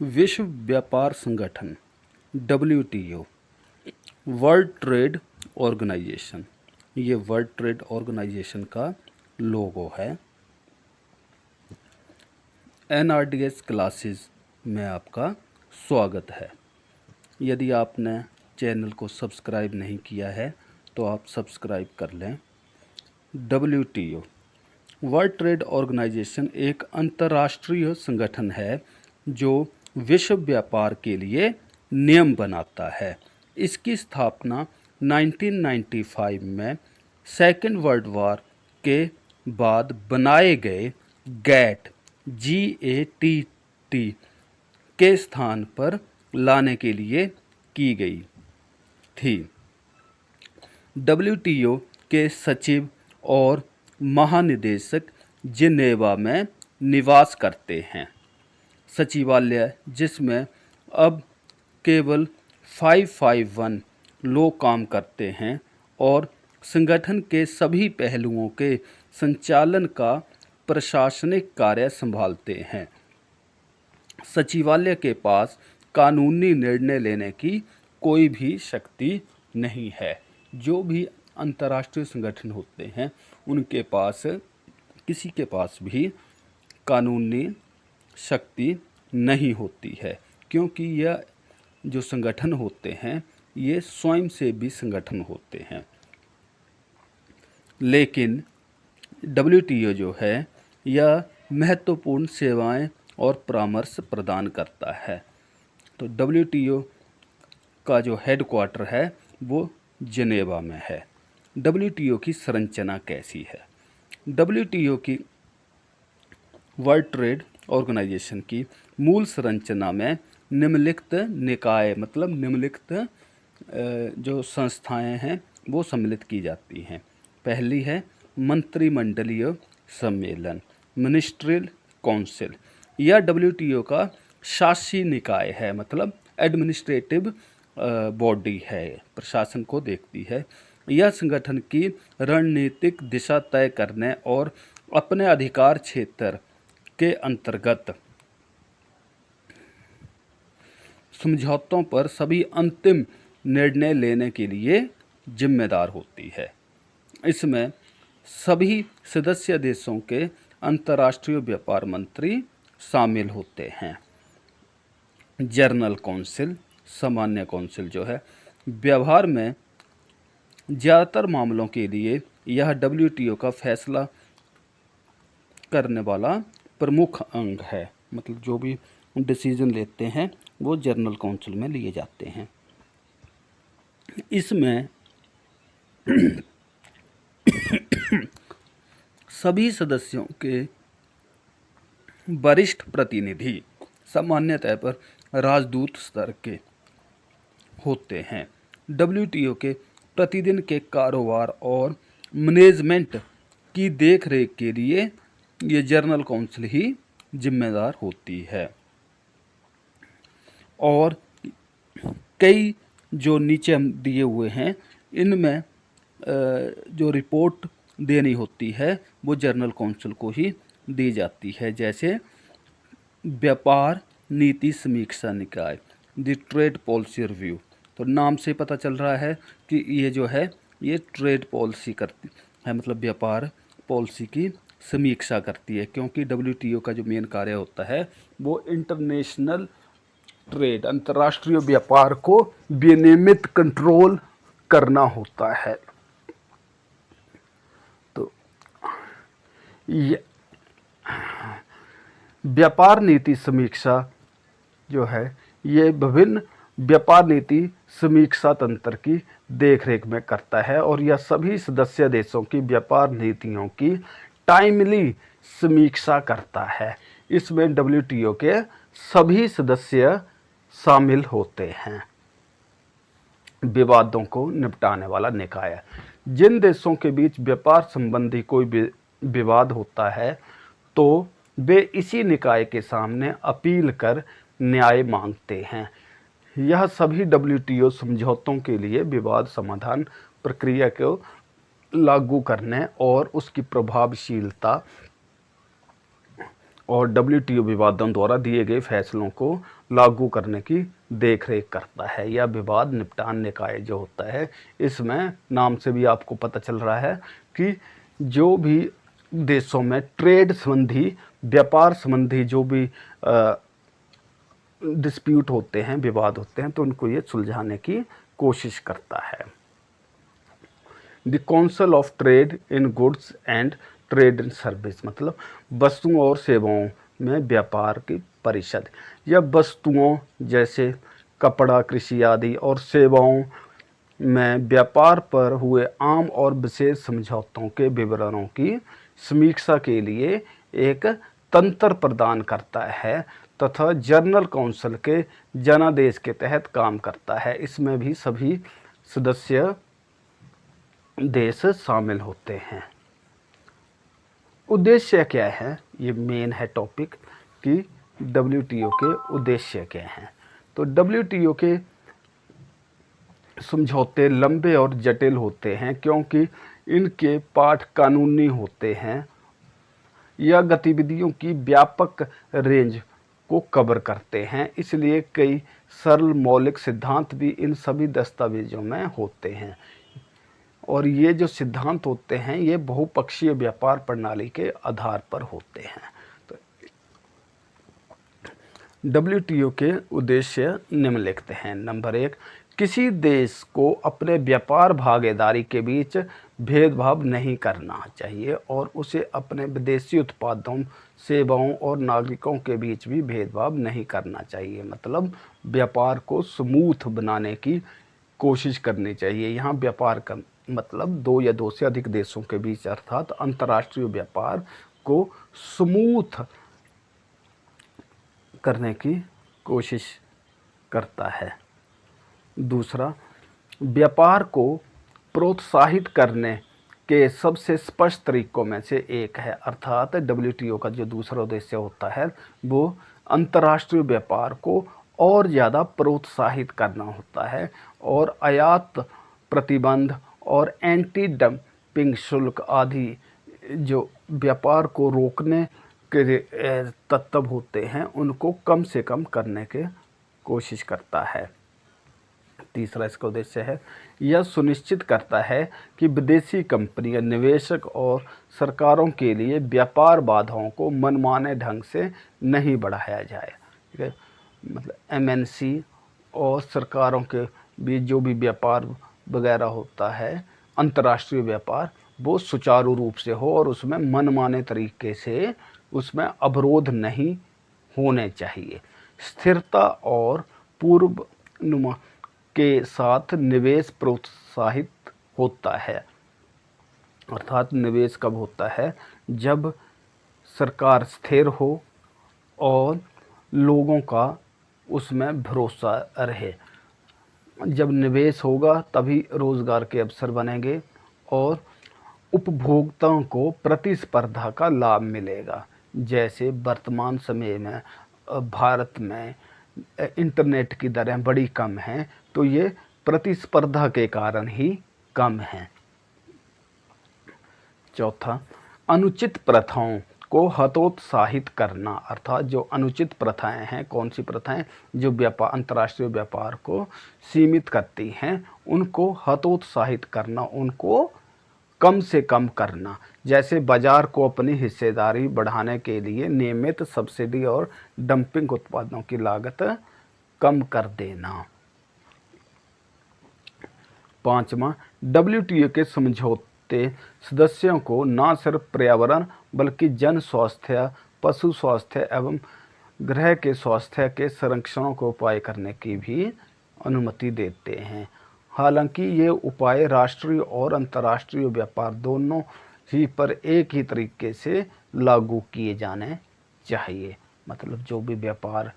विश्व व्यापार संगठन WTO, वर्ल्ड ट्रेड ऑर्गेनाइजेशन, ये वर्ल्ड ट्रेड ऑर्गेनाइजेशन का लोगो है। NRDS क्लासेस में आपका स्वागत है। यदि आपने चैनल को सब्सक्राइब नहीं किया है तो आप सब्सक्राइब कर लें। WTO, वर्ल्ड ट्रेड ऑर्गेनाइजेशन एक अंतर्राष्ट्रीय संगठन है जो विश्व व्यापार के लिए नियम बनाता है। इसकी स्थापना 1995 में सेकेंड वर्ल्ड वॉर के बाद बनाए गए GATT के स्थान पर लाने के लिए की गई थी। WTO के सचिव और महानिदेशक जिनेवा में निवास करते हैं। सचिवालय, जिसमें अब केवल 551 लोग काम करते हैं और संगठन के सभी पहलुओं के संचालन का प्रशासनिक कार्य संभालते हैं। सचिवालय के पास कानूनी निर्णय लेने की कोई भी शक्ति नहीं है। जो भी अंतर्राष्ट्रीय संगठन होते हैं उनके पास किसी के पास भी कानूनी शक्ति नहीं होती है, क्योंकि यह जो संगठन होते हैं ये स्वयं सेवी संगठन होते हैं। लेकिन WTO जो है यह महत्वपूर्ण सेवाएं और परामर्श प्रदान करता है। तो WTO का जो हेडक्वार्टर है वो जिनेवा में है। WTO की संरचना कैसी है? WTO की वर्ल्ड ट्रेड ऑर्गेनाइजेशन की मूल संरचना में निम्नलिखित निकाय मतलब निम्नलिखित जो संस्थाएं हैं वो सम्मिलित की जाती हैं। पहली है मंत्रिमंडलीय सम्मेलन, मिनिस्ट्रियल काउंसिल। यह WTO का शासी निकाय है, मतलब एडमिनिस्ट्रेटिव बॉडी है, प्रशासन को देखती है। यह संगठन की रणनीतिक दिशा तय करने और अपने अधिकार क्षेत्र के अंतर्गत समझौतों पर सभी अंतिम निर्णय लेने के लिए जिम्मेदार होती है। इसमें सभी सदस्य देशों के अंतर्राष्ट्रीय व्यापार मंत्री शामिल होते हैं। जनरल काउंसिल, सामान्य काउंसिल जो है, व्यवहार में ज़्यादातर मामलों के लिए यह WTO का फैसला करने वाला प्रमुख अंग है। मतलब जो भी डिसीजन लेते हैं वो जनरल काउंसिल में लिए जाते हैं। इसमें सभी सदस्यों के वरिष्ठ प्रतिनिधि सामान्यतः पर राजदूत स्तर के होते हैं। WTO के प्रतिदिन के कारोबार और मैनेजमेंट की देखरेख के लिए ये जनरल काउंसिल ही जिम्मेदार होती है। और कई जो नीचे हम दिए हुए हैं इनमें जो रिपोर्ट देनी होती है वो जनरल काउंसिल को ही दी जाती है। जैसे व्यापार नीति समीक्षा निकाय, द ट्रेड पॉलिसी रिव्यू। तो नाम से पता चल रहा है कि ये जो है ये ट्रेड पॉलिसी करती है, मतलब व्यापार पॉलिसी की समीक्षा करती है, क्योंकि WTO का जो मेन कार्य होता है वो इंटरनेशनल ट्रेड, अंतर्राष्ट्रीय व्यापार को विनियमित कंट्रोल करना होता है। तो ये व्यापार नीति समीक्षा जो है ये विभिन्न व्यापार नीति समीक्षा तंत्र की देखरेख में करता है और यह सभी सदस्य देशों की व्यापार नीतियों की टाइमली समीक्षा करता है। इसमें WTO के सभी सदस्य शामिल होते हैं। विवादों को निपटाने वाला निकाय, जिन देशों के बीच व्यापार संबंधी कोई विवाद होता है तो वे इसी निकाय के सामने अपील कर न्याय मांगते हैं। यह सभी WTO समझौतों के लिए विवाद समाधान प्रक्रिया को लागू करने और उसकी प्रभावशीलता और WTO विवादों द्वारा दिए गए फैसलों को लागू करने की देखरेख करता है। यह विवाद निपटान निकाय जो होता है, इसमें नाम से भी आपको पता चल रहा है कि जो भी देशों में ट्रेड संबंधी, व्यापार संबंधी जो भी डिस्प्यूट होते हैं, विवाद होते हैं, तो उनको ये सुलझाने की कोशिश करता है। The council of trade in goods and trade in service, मतलब वस्तुओं और सेवाओं में व्यापार की परिषद। यह वस्तुओं जैसे कपड़ा, कृषि आदि और सेवाओं में व्यापार पर हुए आम और विशेष समझौतों के विवरणों की समीक्षा के लिए एक तंत्र प्रदान करता है तथा जनरल काउंसिल के जनादेश के तहत काम करता है। इसमें भी सभी सदस्य देश शामिल होते हैं। उद्देश्य क्या है, ये मेन है टॉपिक कि WTO के उद्देश्य क्या हैं। तो WTO के समझौते लंबे और जटिल होते हैं क्योंकि इनके पाठ कानूनी होते हैं। यह गतिविधियों की व्यापक रेंज को कवर करते हैं, इसलिए कई सरल मौलिक सिद्धांत भी इन सभी दस्तावेजों में होते हैं। और ये जो सिद्धांत होते हैं ये बहुपक्षीय व्यापार प्रणाली के आधार पर होते हैं। तो WTO के उद्देश्य निम्नलिखित हैं। नंबर 1, किसी देश को अपने व्यापार भागीदारी के बीच भेदभाव नहीं करना चाहिए और उसे अपने विदेशी उत्पादों, सेवाओं और नागरिकों के बीच भी भेदभाव नहीं करना चाहिए। मतलब व्यापार को स्मूथ बनाने की कोशिश करनी चाहिए। यहाँ व्यापार का मतलब दो या दो से अधिक देशों के बीच अर्थात अंतर्राष्ट्रीय व्यापार को स्मूथ करने की कोशिश करता है। दूसरा, व्यापार को प्रोत्साहित करने के सबसे स्पष्ट तरीकों में से एक है, अर्थात WTO का जो दूसरा उद्देश्य होता है वो अंतर्राष्ट्रीय व्यापार को और ज़्यादा प्रोत्साहित करना होता है और आयात प्रतिबंध और एंटी डंपिंग शुल्क आदि जो व्यापार को रोकने के तत्व होते हैं उनको कम से कम करने की कोशिश करता है। तीसरा इसका उद्देश्य है, यह सुनिश्चित करता है कि विदेशी कंपनियां, निवेशक और सरकारों के लिए व्यापार बाधाओं को मनमाने ढंग से नहीं बढ़ाया जाए। ठीक है, मतलब MNC और सरकारों के बीच जो भी व्यापार वगैरह होता है, अंतर्राष्ट्रीय व्यापार, वो सुचारू रूप से हो और उसमें मनमाने तरीके से उसमें अवरोध नहीं होने चाहिए। स्थिरता और पूर्वानुमान के साथ निवेश प्रोत्साहित होता है, अर्थात निवेश कब होता है, जब सरकार स्थिर हो और लोगों का उसमें भरोसा रहे। जब निवेश होगा तभी रोज़गार के अवसर बनेंगे और उपभोक्ताओं को प्रतिस्पर्धा का लाभ मिलेगा। जैसे वर्तमान समय में भारत में इंटरनेट की दरें बड़ी कम हैं, तो ये प्रतिस्पर्धा के कारण ही कम हैं। चौथा, अनुचित प्रथाओं को हतोत्साहित करना, अर्थात जो अनुचित प्रथाएं हैं, कौन सी प्रथाएं जो व्यापार, अंतर्राष्ट्रीय व्यापार को सीमित करती हैं, उनको हतोत्साहित करना, उनको कम से कम करना। जैसे बाजार को अपनी हिस्सेदारी बढ़ाने के लिए नियमित सब्सिडी और डंपिंग उत्पादों की लागत कम कर देना। पांचवा, WTO के समझौते सदस्यों को न सिर्फ पर्यावरण बल्कि जन स्वास्थ्य, पशु स्वास्थ्य एवं ग्रह के स्वास्थ्य के संरक्षणों को उपाय करने की भी अनुमति देते हैं। हालांकि ये उपाय राष्ट्रीय और अंतर्राष्ट्रीय व्यापार दोनों ही पर एक ही तरीके से लागू किए जाने चाहिए। मतलब जो भी व्यापार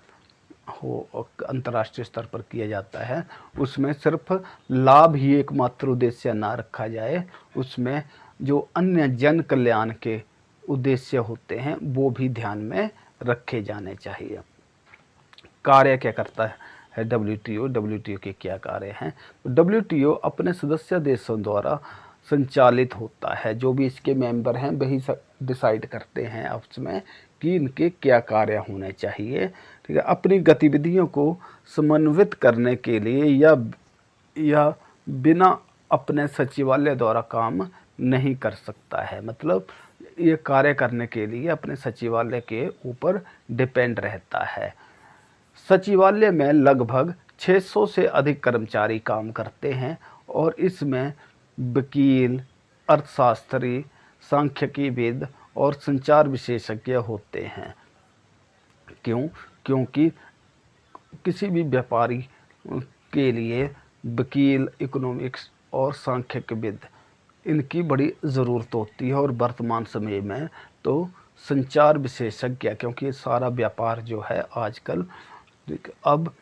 हो अंतर्राष्ट्रीय स्तर पर किया जाता है उसमें सिर्फ लाभ ही एकमात्र उद्देश्य ना रखा जाए, उसमें जो अन्य जन कल्याण के उद्देश्य होते हैं वो भी ध्यान में रखे जाने चाहिए। कार्य क्या करता है WTO के क्या कार्य हैं? WTO अपने सदस्य देशों द्वारा संचालित होता है। जो भी इसके मेंबर हैं वही डिसाइड करते हैं आपस में कि इनके क्या कार्य होने चाहिए, ठीक है। अपनी गतिविधियों को समन्वित करने के लिए या बिना अपने सचिवालय द्वारा काम नहीं कर सकता है। मतलब ये कार्य करने के लिए अपने सचिवालय के ऊपर डिपेंड रहता है। सचिवालय में लगभग 600 से अधिक कर्मचारी काम करते हैं और इसमें वकील, अर्थशास्त्री, सांख्यिकीविद और संचार विशेषज्ञ होते हैं। क्योंकि किसी भी व्यापारी के लिए वकील, इकोनॉमिक्स और सांख्यिकीविद इनकी बड़ी ज़रूरत होती है। और वर्तमान समय में तो संचार विशेषज्ञ, क्योंकि सारा व्यापार जो है आजकल अब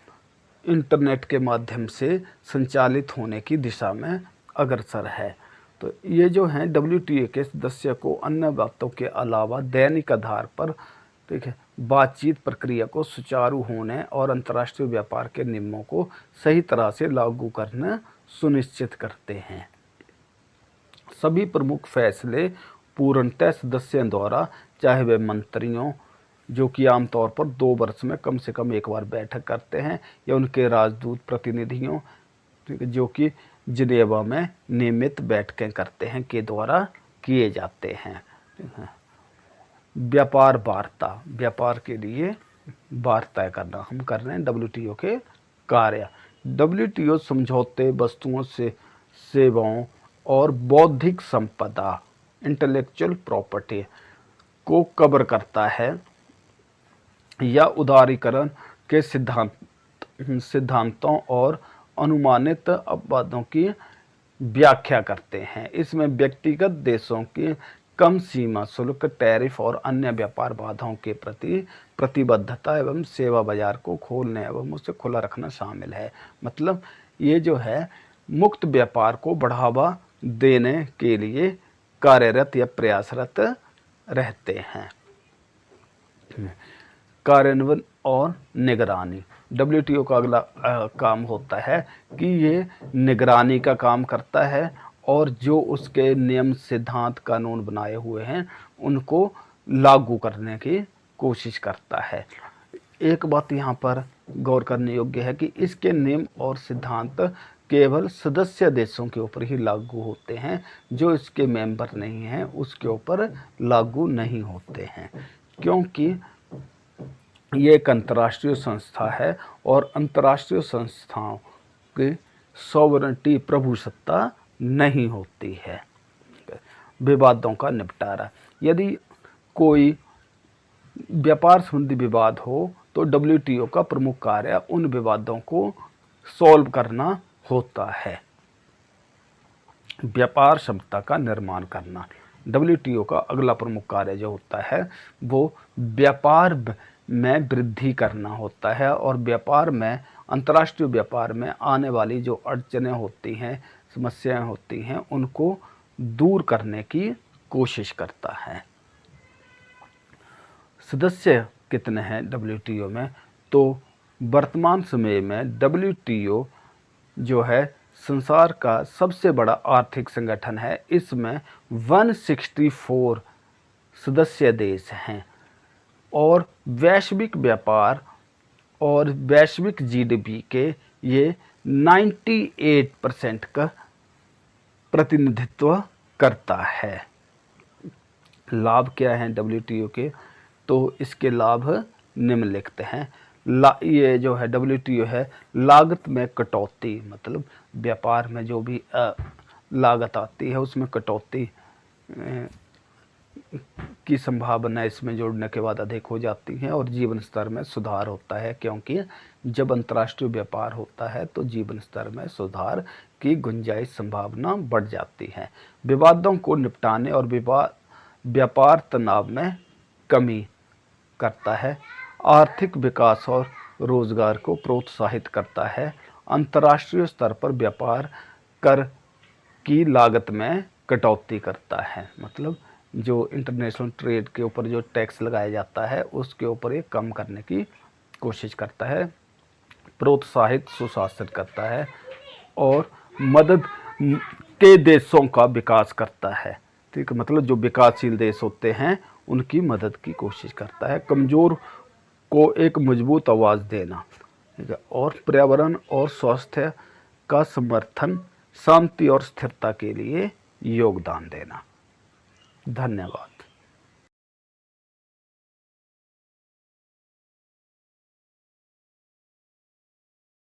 इंटरनेट के माध्यम से संचालित होने की दिशा में अग्रसर है। तो ये जो हैं WTO के सदस्य को अन्य बातों के अलावा दैनिक आधार पर, ठीक है, बातचीत प्रक्रिया को सुचारू होने और अंतर्राष्ट्रीय व्यापार के नियमों को सही तरह से लागू करना सुनिश्चित करते हैं। सभी प्रमुख फैसले पूर्णतः सदस्यों द्वारा, चाहे वे मंत्रियों, जो कि आमतौर पर 2 वर्ष में कम से कम एक बार बैठक करते हैं, या उनके राजदूत प्रतिनिधियों, जो कि जिनेवा में नियमित बैठकें करते हैं, के द्वारा किए जाते हैं। व्यापार वार्ता, व्यापार के लिए वार्ता करना हम कर रहे हैं WTO के कार्य। WTO समझौते वस्तुओं से सेवाओं और बौद्धिक संपदा, इंटेलेक्चुअल प्रॉपर्टी को कवर करता है या उदारीकरण के सिद्धांतों और अनुमानित अपवादों की व्याख्या करते हैं। इसमें व्यक्तिगत देशों की कम सीमा शुल्क, टैरिफ और अन्य व्यापार बाधाओं के प्रति प्रतिबद्धता एवं सेवा बाजार को खोलने एवं उसे खुला रखना शामिल है। मतलब ये जो है मुक्त व्यापार को बढ़ावा देने के लिए कार्यरत या प्रयासरत रहते हैं। कार्यान्वयन और निगरानी, WTO का अगला काम होता है कि ये निगरानी का काम करता है और जो उसके नियम, सिद्धांत, कानून बनाए हुए हैं उनको लागू करने की कोशिश करता है। एक बात यहाँ पर गौर करने योग्य है कि इसके नियम और सिद्धांत केवल सदस्य देशों के ऊपर ही लागू होते हैं, जो इसके मेंबर नहीं हैं उसके ऊपर लागू नहीं होते हैं, क्योंकि ये एक अंतर्राष्ट्रीय संस्था है और अंतर्राष्ट्रीय संस्थाओं की सॉवरेनिटी, प्रभुसत्ता नहीं होती है। विवादों का निपटारा, यदि कोई व्यापार संबंधी विवाद हो तो WTO का प्रमुख कार्य उन विवादों को सॉल्व करना होता है। व्यापार क्षमता का निर्माण करना, WTO का अगला प्रमुख कार्य जो होता है वो व्यापार में वृद्धि करना होता है और व्यापार में, अंतर्राष्ट्रीय व्यापार में आने वाली जो अड़चनें होती हैं, समस्याएं होती हैं, उनको दूर करने की कोशिश करता है। सदस्य कितने हैं WTO में? तो वर्तमान समय में WTO जो है संसार का सबसे बड़ा आर्थिक संगठन है। इसमें 164 सदस्य देश हैं और वैश्विक व्यापार और वैश्विक GDP के ये 98% का प्रतिनिधित्व करता है। लाभ क्या हैं WTO के? तो इसके लाभ निम्नलिखित हैं। ये जो है WTO है, लागत में कटौती, मतलब व्यापार में जो भी लागत आती है उसमें कटौती की संभावना इसमें जोड़ने के बाद अधिक हो जाती है और जीवन स्तर में सुधार होता है, क्योंकि जब अंतर्राष्ट्रीय व्यापार होता है तो जीवन स्तर में सुधार की गुंजाइश संभावना बढ़ जाती है। विवादों को निपटाने और व्यापार तनाव में कमी करता है, आर्थिक विकास और रोजगार को प्रोत्साहित करता है, अंतर्राष्ट्रीय स्तर पर व्यापार कर की लागत में कटौती करता है। मतलब जो इंटरनेशनल ट्रेड के ऊपर जो टैक्स लगाया जाता है उसके ऊपर ये कम करने की कोशिश करता है, प्रोत्साहित सुशासन करता है और मदद के देशों का विकास करता है। ठीक है, मतलब जो विकासशील देश होते हैं उनकी मदद की कोशिश करता है। कमज़ोर को एक मजबूत आवाज़ देना, ठीक है, और पर्यावरण और स्वास्थ्य का समर्थन, शांति और स्थिरता के लिए योगदान देना। धन्यवाद।